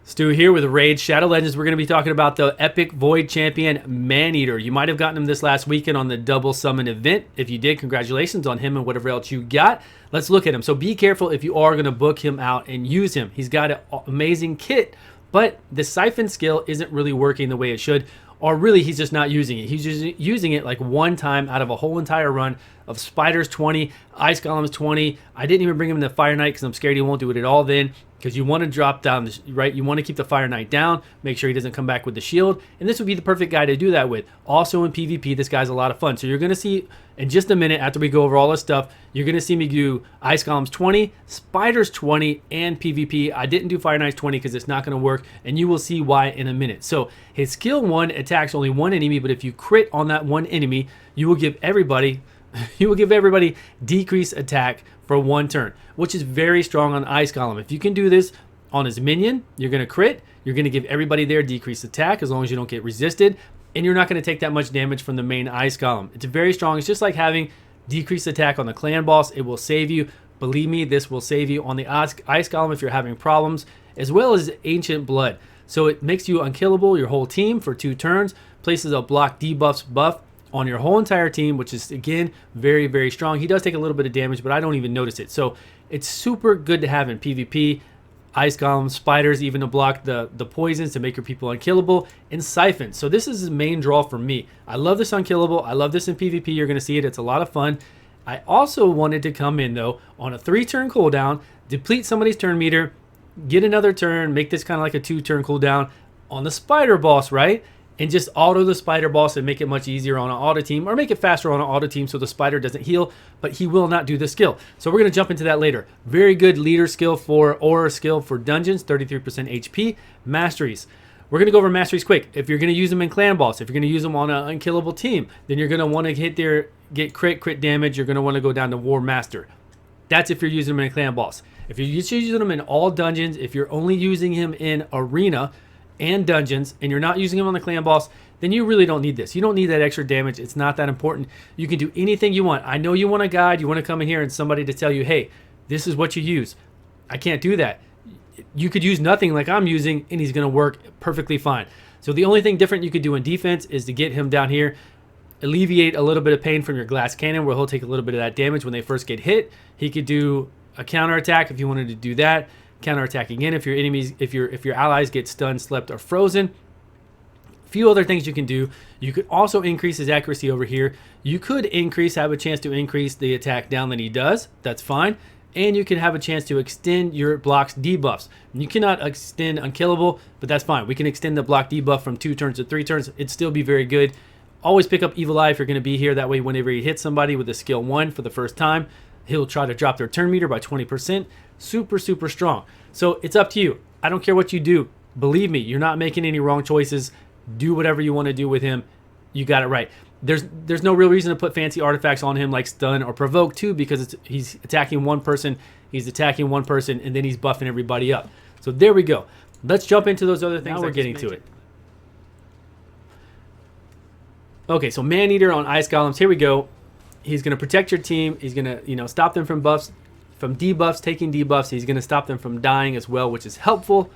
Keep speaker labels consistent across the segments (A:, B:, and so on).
A: Stu here with Raid Shadow Legends. We're going to be talking about the epic Void Champion Maneater. You might have gotten him this last weekend on the Double Summon event. If you did, congratulations on him and whatever else you got. Let's look at him. So be careful if you are going to book him out and use him. He's got an amazing kit, but the Siphon skill isn't really working the way it should. Or really, he's just not using it. He's just using it like one time out of a whole entire run of Spiders 20, Ice Golems 20. I didn't even bring him to Fire Knight because I'm scared he won't do it at all then. Because you want to drop down, right? You want to keep the Fire Knight down, make sure he doesn't come back with the shield. And this would be the perfect guy to do that with. Also in PvP, this guy's a lot of fun. So you're going to see in just a minute after we go over all this stuff, you're going to see me do Ice Golems 20, Spiders 20, and PvP. I didn't do Fire Knights 20 because it's not going to work. And you will see why in a minute. So his skill 1 attacks only one enemy, but if you crit on that one enemy, you will give everybody decreased attack for one turn, which is very strong on Ice Golem. If you can do this on his minion, you're going to crit. You're going to give everybody there decreased attack as long as you don't get resisted, and you're not going to take that much damage from the main Ice Golem. It's very strong. It's just like having decreased attack on the clan boss. It will save you. Believe me, this will save you on the Ice Golem if you're having problems, as well as Ancient Blood. So it makes you unkillable, your whole team, for 2 turns, places a block debuffs buff on your whole entire team, which is, again, very, very strong. He does take a little bit of damage, but I don't even notice it. So it's super good to have in PvP. Ice Golems, Spiders, even to block the poisons to make your people unkillable, and Siphon. So this is his main draw for me. I love this unkillable. I love this in PvP. You're going to see it. It's a lot of fun. I also wanted to come in, though, on a 3-turn cooldown, deplete somebody's turn meter, get another turn, make this kind of like a 2-turn cooldown on the Spider boss, right? And just auto the Spider boss and make it much easier on an auto team, or make it faster on an auto team so the Spider doesn't heal, but he will not do the skill. So we're going to jump into that later. Very good leader skill for Aura skill for dungeons, 33% HP. Masteries. We're going to go over Masteries quick. If you're going to use them in clan boss, if you're going to use them on an unkillable team, then you're going to want to get crit damage. You're going to want to go down to War Master. That's if you're using them in clan boss. If you're just using them in all dungeons, if you're only using him in arena and dungeons, and you're not using him on the clan boss, then you really don't need this. You don't need that extra damage. It's not that important. You can do anything you want. I know you want a guide. You want to come in here and somebody to tell you, hey, this is what you use. I can't do that. You could use nothing like I'm using, and he's going to work perfectly fine. So the only thing different you could do in defense is to get him down here, alleviate a little bit of pain from your glass cannon, where he'll take a little bit of that damage when they first get hit. He could do a counterattack if you wanted to do that. Counterattack again if your enemies, if your allies get stunned, slept, or frozen. A few other things you can do. You could also increase his accuracy over here. You could have a chance to increase the attack down that he does. That's fine. And you can have a chance to extend your block's debuffs. You cannot extend unkillable, but that's fine. We can extend the block debuff from 2 turns to 3 turns. It'd still be very good. Always pick up Evil Eye if you're going to be here. That way, whenever you hit somebody with a skill 1 for the first time, he'll try to drop their turn meter by 20%. Super, super strong. So it's up to you. I don't care what you do. Believe me, you're not making any wrong choices. Do whatever you want to do with him. You got it right. There's no real reason to put fancy artifacts on him like Stun or Provoke too, because he's attacking one person, and then he's buffing everybody up. So there we go. Let's jump into those other things. Now we're getting to it. Okay, so Maneater on Ice Golems. Here we go. He's going to protect your team. He's going to, stop them from debuffs, taking debuffs. He's going to stop them from dying as well, which is helpful.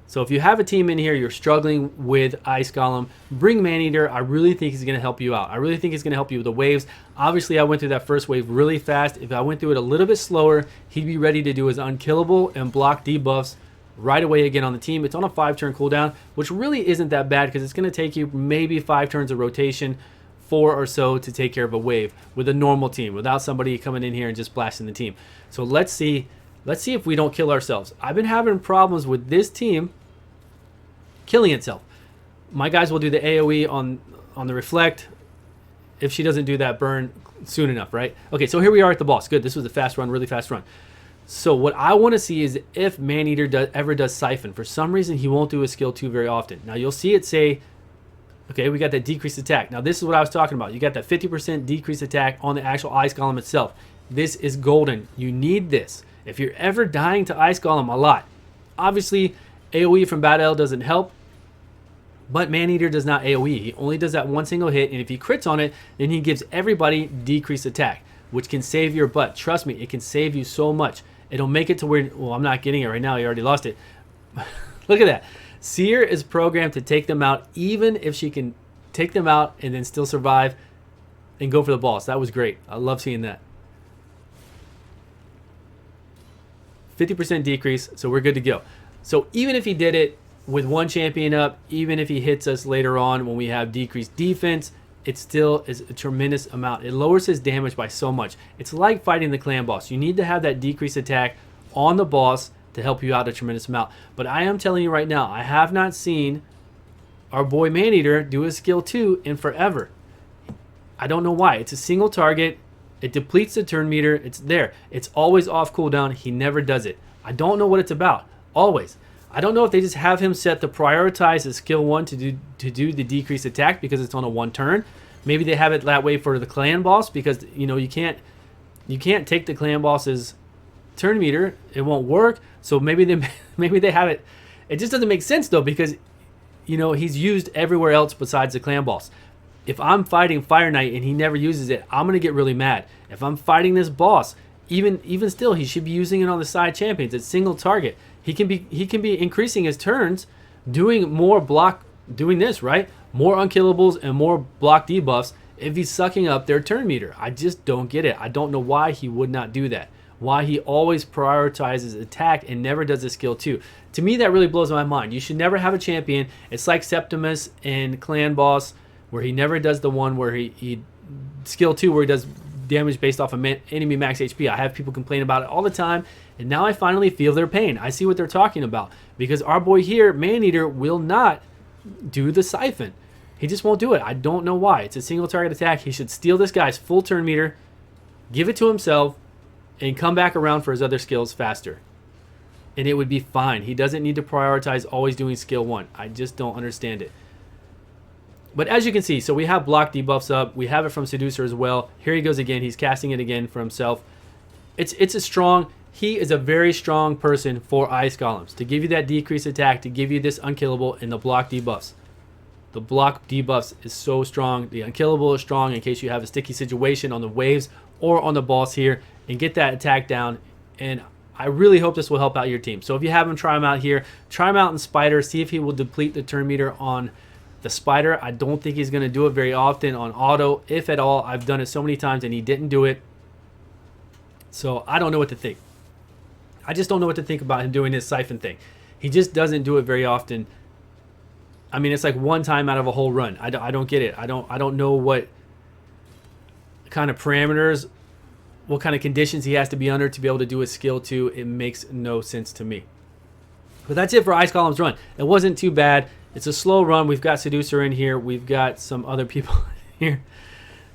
A: So if you have a team in here, you're struggling with Ice Golem, bring Maneater. I really think he's going to help you out. I really think he's going to help you with the waves. Obviously, I went through that first wave really fast. If I went through it a little bit slower, he'd be ready to do his unkillable and block debuffs right away again on the team. It's on a 5-turn cooldown, which really isn't that bad because it's going to take you maybe 5 turns of rotation, 4 or so, to take care of a wave with a normal team without somebody coming in here and just blasting the team. So let's see if we don't kill ourselves. I've been having problems with this team killing itself. My guys will do the AoE on the reflect. If she doesn't do that burn soon enough, right? Okay, so here we are at the boss. Good, this was a fast run, really fast run. So what I want to see is if Maneater ever does Siphon. For some reason, he won't do his skill 2 very often. Now you'll see it say, okay, we got that decreased attack. Now this is what I was talking about. You got that 50% decreased attack on the actual Ice Golem itself. This is golden. You need this. If you're ever dying to Ice Golem a lot, obviously AoE from Battle doesn't help, but Maneater does not AoE. He only does that one single hit, and if he crits on it, then he gives everybody decreased attack, which can save your butt. Trust me, it can save you so much. It'll make it to where, well, I'm not getting it right now. You already lost it. Look at that. Seer is programmed to take them out even if she can take them out and then still survive and go for the boss. That was great. I love seeing that. 50% decrease, so we're good to go. So even if he did it with one champion up, even if he hits us later on when we have decreased defense, it still is a tremendous amount. It lowers his damage by so much. It's like fighting the clan boss. You need to have that decreased attack on the boss to help you out a tremendous amount. But I am telling you right now, I have not seen our boy Maneater do a skill 2 in forever. I don't know why. It's a single target. It depletes the turn meter. It's there. It's always off cooldown. He never does it. I don't know what it's about. Always. I don't know if they just have him set to prioritize his skill 1 to do the decreased attack because it's on a 1 turn. Maybe they have it that way for the clan boss because you can't take the clan boss's turn meter. It won't work. So maybe they have it. It just doesn't make sense though because he's used everywhere else besides the clan boss. If I'm fighting Fire Knight and he never uses it, I'm gonna get really mad. If I'm fighting this boss, even still, he should be using it on the side champions. It's single target. He can be increasing his turns, doing more block, doing this right, more unkillables and more block debuffs. If he's sucking up their turn meter, I just don't get it. I don't know why he would not do that. Why he always prioritizes attack and never does a skill 2. To me, that really blows my mind. You should never have a champion. It's like Septimus in Clan Boss, where he never does the one where he skill 2 where he does damage based off of enemy max HP. I have people complain about it all the time, and now I finally feel their pain. I see what they're talking about because our boy here, Maneater, will not do the siphon. He just won't do it. I don't know why. It's a single target attack. He should steal this guy's full turn meter, give it to himself, and come back around for his other skills faster. And it would be fine. He doesn't need to prioritize always doing skill 1. I just don't understand it. But as you can see, so we have block debuffs up. We have it from Seducer as well. Here he goes again. He's casting it again for himself. He is a very strong person for Ice Golems. To give you that decreased attack, to give you this unkillable and the block debuffs. The block debuffs is so strong. The unkillable is strong in case you have a sticky situation on the waves or on the boss here. And get that attack down. And I really hope this will help out your team. So if you have him, try him out here. Try him out in Spider. See if he will deplete the turn meter on the Spider. I don't think he's going to do it very often on auto, if at all. I've done it so many times and he didn't do it. So I don't know what to think. I just don't know what to think about him doing this siphon thing. He just doesn't do it very often. I mean, it's like one time out of a whole run. I don't get it. I don't know what kind of parameters, what kind of conditions he has to be under to be able to do a skill 2. It makes no sense to me. But that's it for Ice Golem's run. It wasn't too bad. It's a slow run. We've got Seducer in here. We've got some other people here.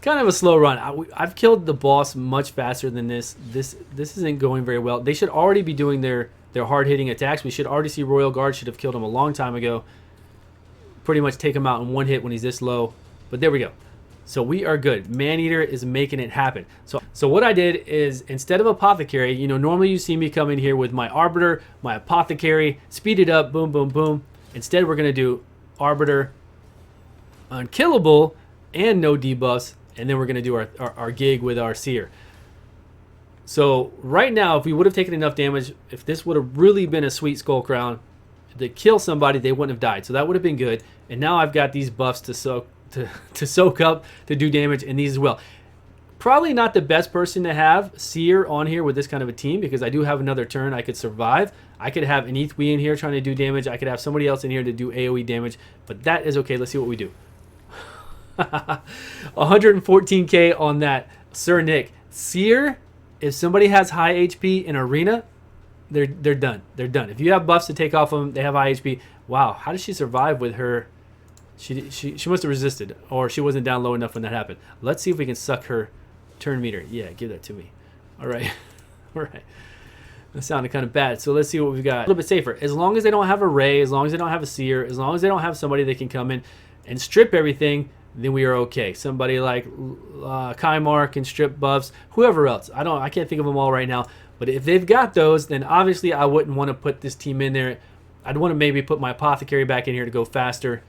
A: Kind of a slow run. I've killed the boss much faster than this. This isn't going very well. They should already be doing their hard-hitting attacks. We should already see Royal Guard. Should have killed him a long time ago. Pretty much take him out in one hit when he's this low. But there we go. So we are good. Maneater is making it happen. So what I did is, instead of Apothecary, normally you see me come in here with my Arbiter, my Apothecary, speed it up, boom, boom, boom. Instead, we're going to do Arbiter, Unkillable, and no debuffs. And then we're going to do our gig with our Seer. So right now, if we would have taken enough damage, if this would have really been a sweet Skull Crown to kill somebody, they wouldn't have died. So that would have been good. And now I've got these buffs to soak up, to do damage, and these as well. Probably not the best person to have Seer on here with this kind of a team, because I do have another turn I could survive. I could have an Ethwe in here trying to do damage. I could have somebody else in here to do AoE damage, but that is okay. Let's see what we do. 114k on that Sir Nick. Seer, if somebody has high HP in Arena, they're done. They're done. If you have buffs to take off them, they have high HP. Wow, how did she survive with her? She must have resisted, or she wasn't down low enough when that happened. Let's see if we can suck her turn meter. Yeah, give that to me. All right. All right. That sounded kind of bad. So let's see what we've got. A little bit safer. As long as they don't have a Ray, as long as they don't have a Seer, as long as they don't have somebody that can come in and strip everything, then we are okay. Somebody like Kymar can strip buffs. Whoever else. I can't think of them all right now. But if they've got those, then obviously I wouldn't want to put this team in there. I'd want to maybe put my Apothecary back in here to go faster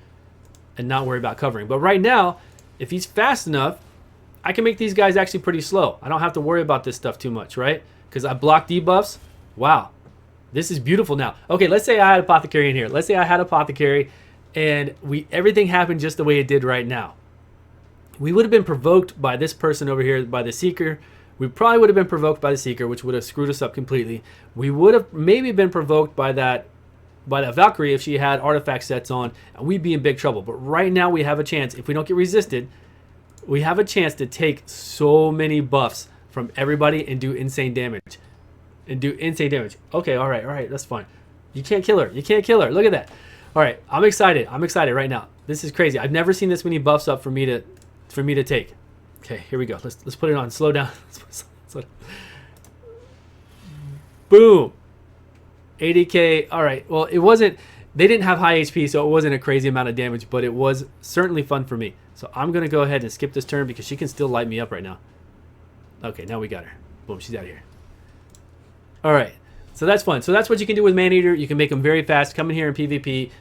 A: and not worry about covering. But right now, if he's fast enough, I can make these guys actually pretty slow. I don't have to worry about this stuff too much, right? Because I block debuffs. Wow. This is beautiful now. Okay, let's say I had Apothecary in here. Let's say I had Apothecary and everything happened just the way it did right now. We would have been provoked by this person over here, by the Seeker. We probably would have been provoked by the Seeker, which would have screwed us up completely. We would have maybe been provoked by that Valkyrie if she had artifact sets on, and we'd be in big trouble. But right now we have a chance. If we don't get resisted, we have a chance to take so many buffs from everybody and do insane damage. Okay, all right, that's fine. You can't kill her. You can't kill her. Look at that. All right, I'm excited. I'm excited right now. This is crazy. I've never seen this many buffs up for me to take. Okay, here we go. Let's put it on. Slow down. Slow down. Boom. 80k. All right. Well, it wasn't. They didn't have high HP, so it wasn't a crazy amount of damage, but it was certainly fun for me. So I'm gonna go ahead and skip this turn because she can still light me up right now. Okay, now we got her. Boom. She's out of here. All right. So that's fun. So that's what you can do with Maneater. You can make them very fast. Come in here in PvP.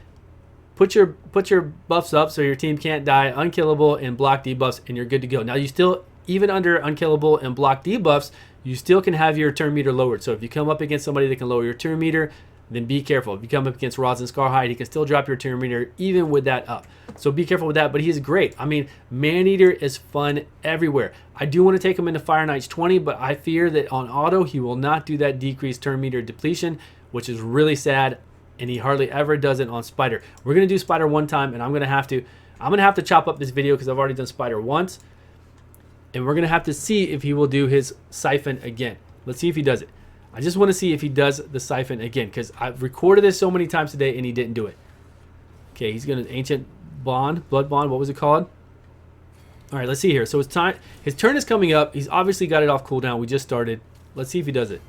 A: Put your buffs up so your team can't die, unkillable, and block debuffs, and you're good to go. Now you still, even under unkillable and block debuffs, you still can have your turn meter lowered. So if you come up against somebody that can lower your turn meter, then be careful. If you come up against Rods and Scarhide, he can still drop your turn meter even with that up. So be careful with that, but he's great. I mean, Maneater is fun everywhere. I do want to take him into Fire Knights 20, but I fear that on auto, he will not do that decreased turn meter depletion, which is really sad. And he hardly ever does it on Spider. We're gonna do Spider one time, and I'm gonna have to chop up this video because I've already done Spider once, and we're gonna have to see if he will do his Siphon again. Let's see if he does it. I just want to see if he does the Siphon again because I've recorded this so many times today and he didn't do it. Okay, he's gonna Ancient Bond, Blood Bond. What was it called? All right, let's see here. So it's time. His turn is coming up. He's obviously got it off cooldown. We just started. Let's see if he does it.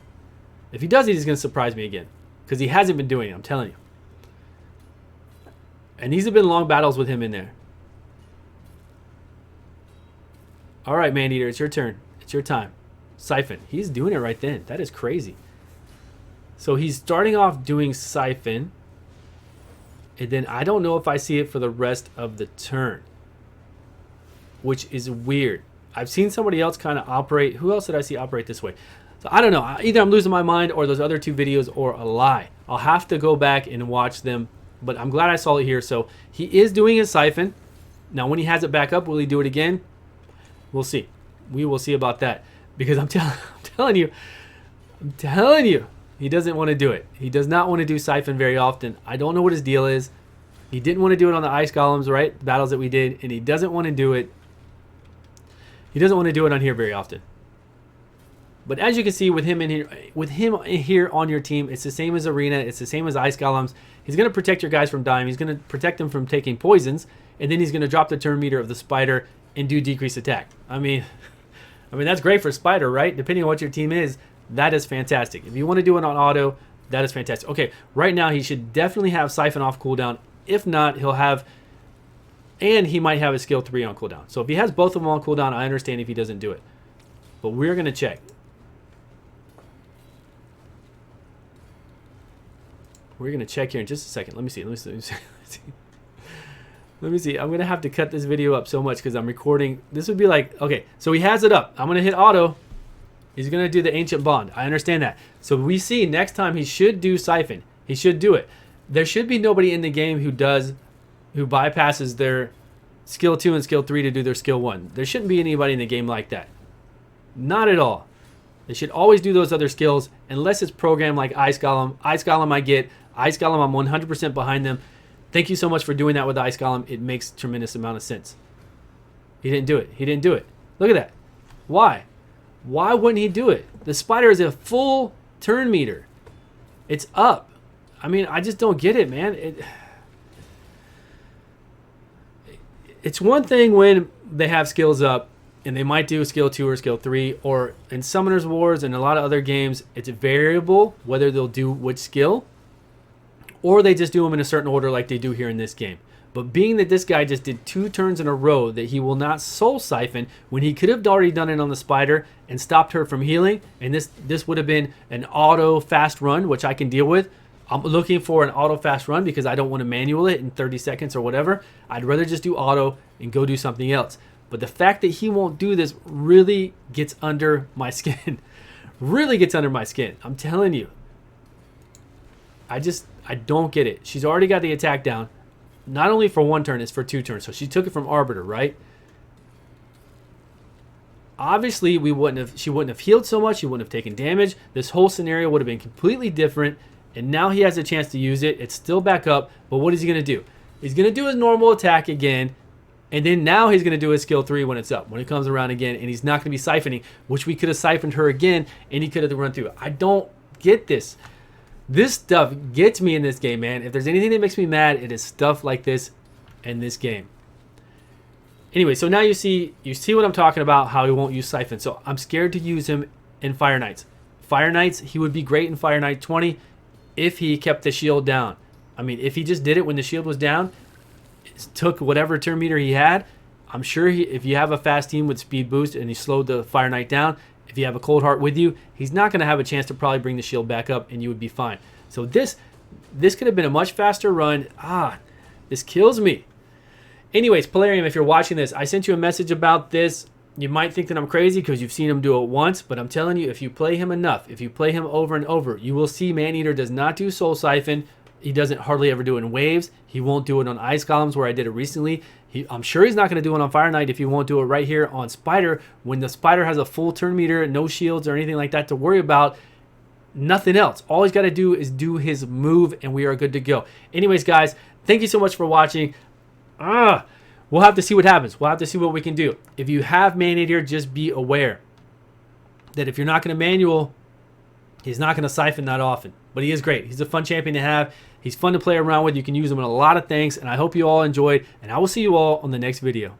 A: If he does it, he's gonna surprise me again. Because he hasn't been doing it, I'm telling you. And these have been long battles with him in there. All right, Maneater, it's your turn. It's your time. Siphon. He's doing it right then. That is crazy. So he's starting off doing Siphon. And then I don't know if I see it for the rest of the turn. Which is weird. I've seen somebody else kind of operate. Who else did I see operate this way? So I don't know. Either I'm losing my mind or those other two videos or a lie. I'll have to go back and watch them. But I'm glad I saw it here. So he is doing his Siphon. Now when he has it back up, will he do it again? We'll see. We will see about that. Because I'm telling you, he doesn't want to do it. He does not want to do Siphon very often. I don't know what his deal is. He didn't want to do it on the Ice Golems, right? The battles that we did. And he doesn't want to do it. He doesn't want to do it on here very often. But as you can see with him here on your team, it's the same as Arena. It's the same as Ice Golems. He's going to protect your guys from dying. He's going to protect them from taking poisons. And then he's going to drop the turn meter of the Spider and do decreased attack. I mean, that's great for Spider, right? Depending on what your team is, that is fantastic. If you want to do it on auto, that is fantastic. Okay, right now he should definitely have Siphon off cooldown. If not, he'll have... And he might have a skill 3 on cooldown. So if he has both of them on cooldown, I understand if he doesn't do it. But we're going to check. We're going to check here in just a second. Let me see. Let me see. I'm going to have to cut this video up so much because I'm recording. This would be like, okay, so he has it up. I'm going to hit auto. He's going to do the Ancient Bond. I understand that. So we see next time he should do Siphon. He should do it. There should be nobody in the game who bypasses their skill 2 and skill 3 to do their skill 1. There shouldn't be anybody in the game like that. Not at all. They should always do those other skills unless it's programmed like Ice Golem. Ice Golem I get. Ice Golem, I'm 100% behind them. Thank you so much for doing that with the Ice Golem. It makes a tremendous amount of sense. He didn't do it. He didn't do it. Look at that. Why? Why wouldn't he do it? The Spider is a full turn meter. It's up. I mean, I just don't get it, man. It's one thing when they have skills up and they might do skill 2 or skill 3, or in Summoners Wars and a lot of other games, it's variable whether they'll do which skill, or they just do them in a certain order like they do here in this game. But being that this guy just did 2 turns in a row that he will not soul siphon when he could have already done it on the Spider and stopped her from healing, and this would have been an auto fast run, which I can deal with. I'm looking for an auto fast run because I don't want to manual it in 30 seconds or whatever. I'd rather just do auto and go do something else. But the fact that he won't do this really gets under my skin. Really gets under my skin. I'm telling you. I don't get it. She's already got the attack down. Not only for 1 turn, it's for 2 turns. So she took it from Arbiter, right? Obviously, she wouldn't have healed so much. She wouldn't have taken damage. This whole scenario would have been completely different. And now he has a chance to use it. It's still back up. But what is he going to do? He's going to do his normal attack again. And then now he's going to do his skill 3 when it's up. When it comes around again. And he's not going to be siphoning. Which we could have siphoned her again. And he could have run through. I don't get this. This stuff gets me in this game, man. If there's anything that makes me mad, it is stuff like this in this game. Anyway, so now you see what I'm talking about, how he won't use Siphon. So I'm scared to use him in Fire Knights. Fire Knights, he would be great in Fire Knight 20 if he kept the shield down. I mean, if he just did it when the shield was down, took whatever turn meter he had, I'm sure if you have a fast team with speed boost and he slowed the Fire Knight down, if you have a Cold Heart with you, he's not going to have a chance to probably bring the shield back up and you would be fine. So this could have been a much faster run. This kills me. Anyways, Polarium, if you're watching this, I sent you a message about this. You might think that I'm crazy because you've seen him do it once, but I'm telling you, if you play him enough, if you play him over and over, you will see Maneater does not do Soul Siphon. He doesn't hardly ever do it in waves. He won't do it on Ice Golems where I did it recently. I'm sure he's not going to do it on Fire Knight if he won't do it right here on Spider when the Spider has a full turn meter, no shields or anything like that to worry about. Nothing else. All he's got to do is do his move and we are good to go. Anyways, guys, thank you so much for watching. We'll have to see what happens. We'll have to see what we can do. If you have Maneater, just be aware that if you're not going to manual, he's not going to siphon that often. But he is great. He's a fun champion to have. He's fun to play around with. You can use him in a lot of things. And I hope you all enjoyed. And I will see you all on the next video.